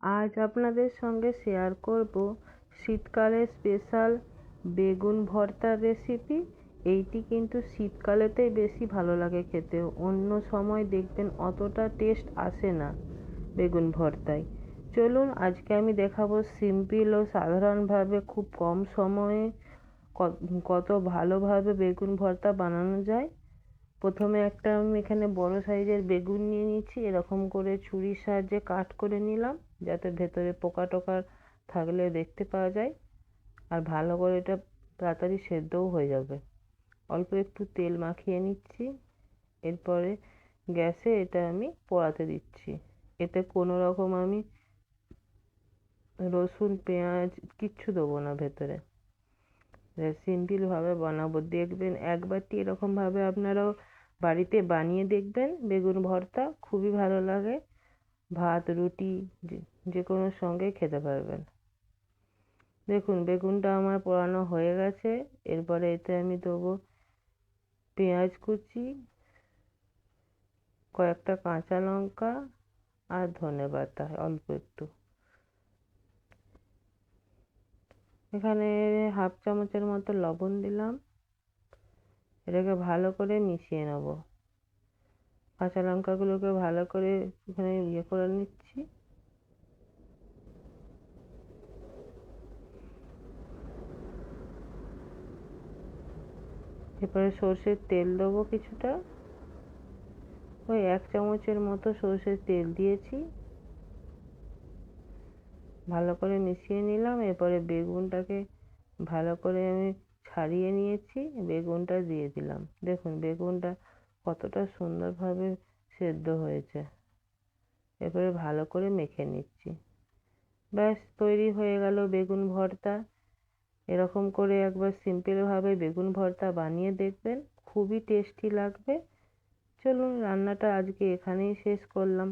আজ আপনাদের সঙ্গে শেয়ার করব শীতকালের স্পেশাল বেগুন ভর্তার রেসিপি। এইটি কিন্তু শীতকালেতেই বেশি ভালো লাগে খেতে, অন্য সময় দেখবেন অতটা টেস্ট আসে না বেগুন ভর্তায়। চলুন আজকে আমি দেখাবো সিম্পল ও সাধারণভাবে খুব কম সময়ে কত ভালোভাবে বেগুন ভর্তা বানানো যায়। প্রথমে আমি এখানে বড় সাইজের বেগুন নিয়ে নিচ্ছি, এরকম করে ছুরির সাহায্যে কাট করে নিলাম যাতে ভেতরে পোকা টোকা থাকলে দেখতে পাওয়া যায়, আর ভালো করে এটা তাড়াতাড়ি সেদ্ধও হয়ে যাবে। অল্প একটু তেল মাখিয়ে নিচ্ছি, এরপরে গ্যাসে এটা আমি পোড়াতে দিচ্ছি। এতে কোনো রকম আমি রসুন পেঁয়াজ কিচ্ছু দেবো না ভেতরে, সিম্পলভাবে বানাবো। দেখবেন একবারটি এরকমভাবে আপনারাও বাড়িতে বানিয়ে দেখবেন বেগুন ভর্তা, খুবই ভালো লাগে। ভাত রুটি যে কোনো সঙ্গে খেতে পারবেন। দেখুন বেগুনটা আমার পোড়ানো হয়ে গেছে। এরপরে এতে আমি দেবো পেঁয়াজ কুচি, কয়েকটা কাঁচা লঙ্কা আর ধনেপাতা অল্প একটু। এখানে হাফ চামচের মতো লবণ দিলাম। এটাকে ভালো করে মিশিয়ে নেব। কাঁচা লঙ্কাগুলোকে ভালো করে এখানে করে নিচ্ছি। এরপরে সর্ষের তেল দেবো কিছুটা, ওই 1 চামচের মতো সর্ষের তেল দিয়েছি। ভালো করে মিশিয়ে নিলাম। এরপরে বেগুনটাকে ভালো করে আমি ছাড়িয়ে নিয়েছি, বেগুনটা দিয়ে দিলাম। দেখুন বেগুনটা কতটা সুন্দরভাবে সেদ্ধ হয়েছে। এরপরে ভালো করে মেখে নিচ্ছি। ব্যাস তৈরি হয়ে গেল বেগুন ভর্তা। এরকম করে একবার সিম্পলভাবে বেগুন ভর্তা বানিয়ে দেখবেন, খুবই টেস্টি লাগবে। চলুন রান্নাটা আজকে এখানেই শেষ করলাম।